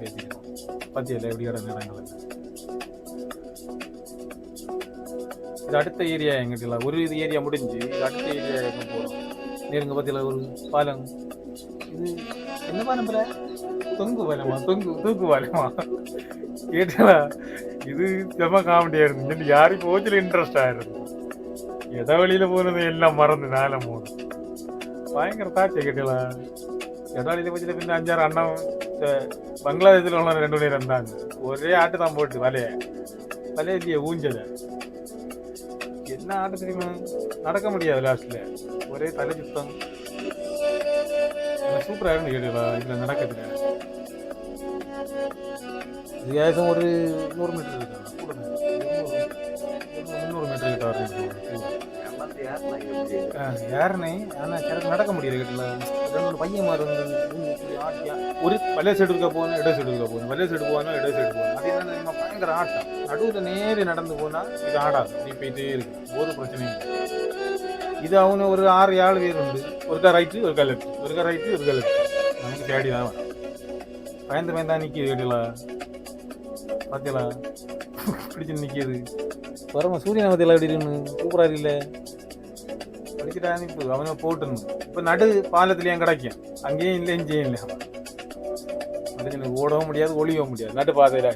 பேசிக்கிறோம். பத்தியில் எப்படி கிடந்த இடங்கள் இது அடுத்த ஏரியா எங்கிட்ட ஒரு இது ஏரியா முடிஞ்சு இது அடுத்த ஏரியா எங்க போகிறோம் நேருங்க பத்தியில் ஒரு பாலம். இது என்ன பாலம் தொங்கு பாலமா தூக்கு பாலமா கேட்டா இது செம்ம காமெடியா இருந்து யாரும் கோச்சில் இன்ட்ரெஸ்ட் ஆயிருந்து எதை வழியில போனது எல்லாம் மறந்து நாளை மூணு பயங்கர தாச்சை கேட்டலாம். எதாவளியில போச்சுல பின்ன 5-6 அண்ணன் பங்களாதேஷில் உள்ள 2 பேர் இருந்தாங்க. ஒரே ஆட்டு தான் போட்டு வலைய இல்லையே ஊஞ்சல என்ன ஆட்டு தெரியுமா நடக்க முடியாது லாஸ்ட்ல ஒரே தலை சுத்தம். சூப்பரா இருந்து கேட்டா இதுல நடக்குதுல இது ஏதம் ஒரு 100 மீட்டர் இருக்கா 300 மீட்டர் கிட்ட வரும் யாருனே. ஆனா எனக்கு நடக்க முடியல கேட்டல 2 பையன் மாதிரி ஒரு வலைய சைடு இருக்க போகணும் இட சைடு இருக்க போகணும் வலைய சைடு போகணும் இட சைடு போகணும். அது என்ன நம்ம பயங்கர ஆட்டம் நடுவில் நேரி நடந்து போனா இது ஆடாது நீ போயிட்டே இருக்கு ஒரு பிரச்சனையும் இல்லை. இது அவனு ஒரு 6-7 பேர் உண்டு ஒருக்கா ரைட்டு ஒருக்கா லெஃப்ட் ஒருக்கா ரைட்டு ஒருக்கா லெஃப்ட் நமக்கு தேடி தான் வரும். பயந்தா நிற்கிது கேட்டலா பார்த்தீங்களா பிடிச்சு நிற்கிது வரமா சூரியனை பற்றியெல்லாம் எப்படி இருக்குன்னு சூப்பராக இல்லை படிச்சுட்டா இப்போ அவனை போட்டுணும். இப்போ நடு பாலத்துலேயும் கிடைக்கும் அங்கேயும் இல்லை இங்கேயும் இல்லை படிச்சு ஓடவும் முடியாது ஒளியவும் முடியாது நடு பாதையில்.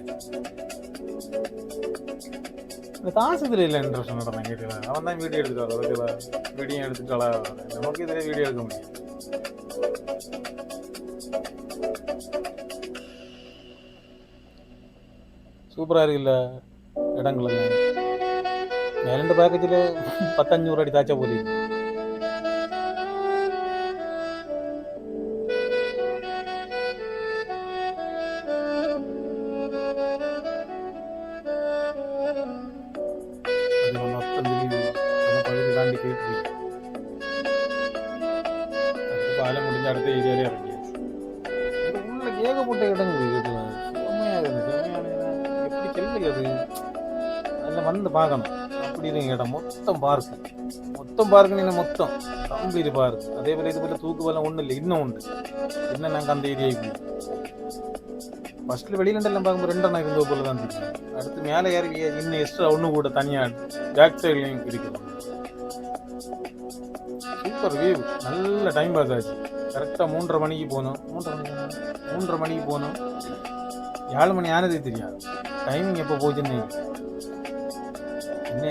இந்த தாசத்தில் இல்லை இன்ட்ரெஸ்ட் நடந்தேன் கேட்டல அவன் தான் வீடியோ எடுத்துட்டாளா வைக்கல வீடியோ எடுத்துட்டாளா நமக்கு இதில் வீடியோ எடுக்க முடியும். சூப்பராக இருக்குல்ல இடங்கள் மேலண்டு பேக்கேஜில் 10-500 அடி தாச்சா போகுது. தாண்டி போயிட்டு பாலம் முடிஞ்ச அடுத்த ஏரியாலே இறங்கியாச்சு. உள்ள ஏகப்பட்ட இடங்கள் கேட்கலாம் எப்படி செல்லுது அது அதில் வந்து பார்க்கணும் அப்படி இருங்க இடம் மொத்தம் பார்க்கு நீங்கள் மொத்தம் கம்ப்ளீட் பார்க்கு. அதே போல் இது போல் தூக்கு பாலம் ஒன்றும் இல்லை இன்னும் உண்டு இன்னும் நாங்கள் அந்த ஏரியாவுக்கு ஃபர்ஸ்ட்ல வெளியிலண்டெல்லாம் பார்க்கும்போது 2 இருந்தது போல தான் தெரியும். அடுத்து மேலே ஏறி இன்னும் எக்ஸ்ட்ரா ஒன்று கூட தனியாக பேக் சைட்லையும் இருக்குது. சூப்பர் வியூ நல்ல டைம் பாஸ் ஆச்சு. கரெக்டாக 3:30 மணிக்கு போனோம் 3:30 மணிக்கு போனோம் 7 மணி ஆனதே தெரியாது டைமிங் எப்போ போச்சுன்னு.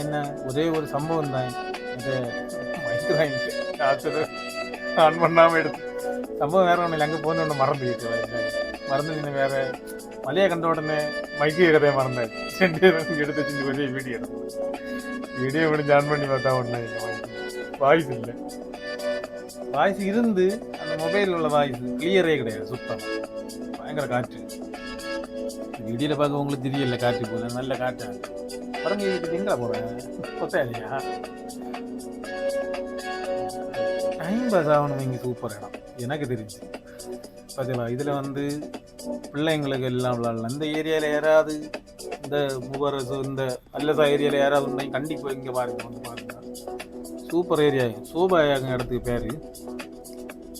என்ன ஒரே ஒரு சம்பவம் தான் ஆன் பண்ணாமல் எடுத்து சம்பவம் வேற ஒன்றும் இல்லை. அங்கே போன ஒன்று மறந்து நின்று வேற மலையை கண்ட உடனே மைக்கு கதையை மறந்தேன் 2 பேரும் எடுத்து வச்சு கொஞ்சம் வீடியோ முடிஞ்சு ஆன் பண்ணி பார்த்தா ஒன்று வாய்ஸ் இல்லை வாய்ஸ் இருந்து அந்த மொபைலில் உள்ள வாய்ஸ் கிளியரே கிடையாது சுத்தம் பயங்கர காற்று. வீடியோவில் பார்க்க உங்களுக்கு தெரியல காற்று போல நல்ல காற்று பரங்க எங்கே போகிறேன் கொத்தாலியா டைம் பாஸ் ஆகணும். இங்கே சூப்பர் இடம் எனக்கு தெரிஞ்சு பார்த்தீங்களா. இதில் வந்து பிள்ளைங்களுக்கு எல்லாம் விளாடலாம். இந்த ஏரியாவில் யாராவது இந்த முபரசு இந்த அல்லசா ஏரியாவில் யாராவது உண்மை கண்டிப்பாக இங்கே பாருங்க வந்து பாருங்க சூப்பர் ஏரியா சோபாயாங்க இடத்துக்கு பேர்.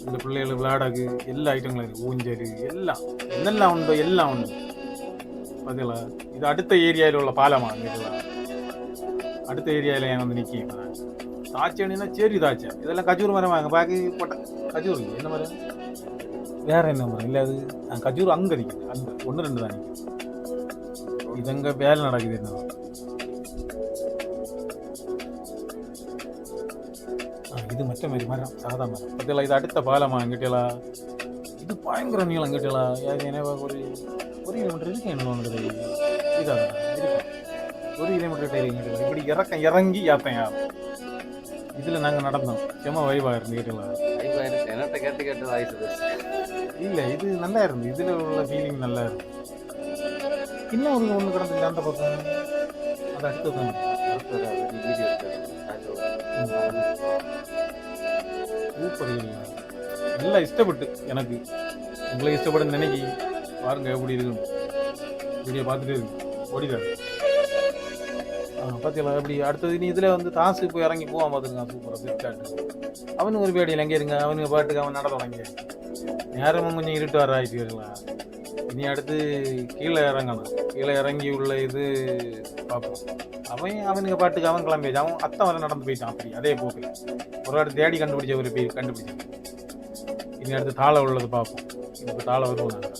இந்த பிள்ளைகளை விளையாடக்கு எல்லா ஐட்டங்களும் இருக்குது ஊஞ்சல் எல்லாம் என்னெல்லாம் உண்டோ எல்லாம் உண்டு பார்த்தீங்களா. இது அடுத்த ஏரியாவில் உள்ள பாலமா கேட்கலாம். அடுத்த ஏரியாவில் என் வந்து நிற்க தாச்சேன்னா சேரி தாச்சா இதெல்லாம் கஜூர் மரம் வாங்க பாக்கி போட்ட கஜூர் என்ன மரம் வேற என்ன மரம் இல்லை அது கஜூர் அங்கே இருக்குது அங்கே 1-2 தான் நிற்குது. இது அங்கே வேலை நடக்குது என்ன இது மற்ற மாதிரி மரம் சாதா மரம் பார்த்தீங்களா. இது அடுத்த பாலமா எங்கிட்டலாம் இது பயங்கர நீளம் எங்கிட்டலாம் ஏன்னா ஒரு 1 கிலோமீட்டர் இருக்கு என்ன வாங்குறது இதாக இருக்கும் 1 கிலோமீட்டர் எங்கிட்ட இப்படி இறங்கி யாத்தேன் யாரும் இதில் நாங்கள் நடந்தோம் செம்ம வைவாக இருந்து கேட்டலாம். கேட்டு வாய்ஸ் இல்லை இது நல்லா இருந்து இதில் உள்ள ஃபீலிங் நல்லா இருந்து. இன்னும் ஒன்று கிடந்துச்சு அந்த பக்கம் அது அடுத்து தான் சூப்பர் நல்லா இஷ்டப்பட்டு எனக்கு உங்களை இஷ்டப்பட்டு நினைக்கி பாருங்க எப்படி இருக்குன்னு வீடியோ பார்த்துட்டே இருக்கு ஓடிக்காரு. பார்த்தீங்களா எப்படி அடுத்தது நீ இதில் வந்து தாசு போய் இறங்கி போவான் பார்த்துருக்கான் சூப்பராக ஃப்ளிப்கார்ட்டு அவனு ஒரு பேடியில் எங்கே இருங்க அவனுக்கு பாட்டுக்கு அவன் நட தொடங்க நேரமும் கொஞ்சம் இருட்டு வர ஆயிடுச்சுங்களா இனி அடுத்து கீழே இறங்கணும். கீழே இறங்கி உள்ள இது பார்ப்போம். அவனுக்கு பாட்டுக்கு அவன் கிளம்பியாச்சு. அவன் அத்தை வர நடந்து போயிட்டான். அப்படி அதே போக்கில் ஒரு இடத்து தேடி கண்டுபிடிச்ச ஒரு பேர் கண்டுபிடிச்சான். இனி அடுத்து தாழ உள்ளது பார்ப்போம். இப்போ தாழ வருவோம் நாங்கள்.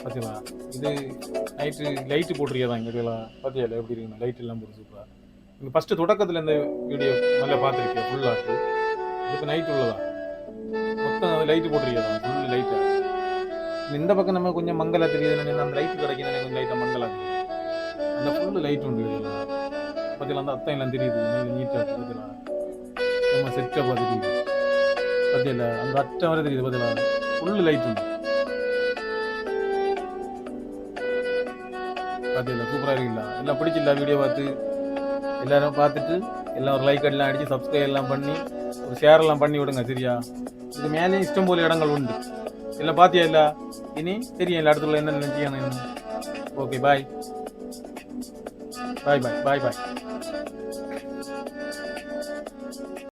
பார்த்தீங்களா, இது நைட்டு லைட்டு போட்டிருக்கா தான் இங்கே பார்த்தியா எப்படி இருக்குங்க, லைட் எல்லாம் போட்டு சூப்பராக. நீங்கள் ஃபஸ்ட்டு தொடக்கத்தில் இந்த வீடியோ நல்லா பார்த்துருக்கேன் ஃபுல்லாக. இப்போ நைட் உள்ளதா மொத்தம் அது லைட்டு போட்டிருக்கா தான் ஃபுல்லு லைட்டாக. இந்த பக்கம் நம்ம கொஞ்சம் மங்களா தெரியுது, அந்த லைட்டு கிடைக்கும் கொஞ்சம் லைட்டாக மங்களா தெரியுது. அந்த ஃபுல்லு லைட் உண்டு பார்த்தீங்களா, அந்த அத்தை எல்லாம் தெரியுது நல்ல நீட்டாக பார்த்தீங்களா, நம்ம செட்டப்பாக தெரியுது பார்த்தீங்களா, அந்த அட்டை வரை தெரியுது பார்த்தீங்களா, ஃபுல்லு லைட் உண்டு பார்த்தீங்களா. சூப்பராக இருக்குல்ல, எல்லாம் பிடிச்சில்ல வீடியோ பார்த்து எல்லாரும் பார்த்துட்டு எல்லாம் ஒரு லைக் எல்லாம் அடித்து சப்ஸ்கிரைப் எல்லாம் பண்ணி ஒரு ஷேர் எல்லாம் பண்ணி விடுங்க சரியா. இது மேலே இஷ்டம் போல இடங்கள் உண்டு எல்லாம் பார்த்தியா இல்லை, இனி தெரியும் இல்லை அடுத்துள்ள என்ன நினைச்சியானு. ஓகே பாய் பாய் பாய் பாய் பாய்.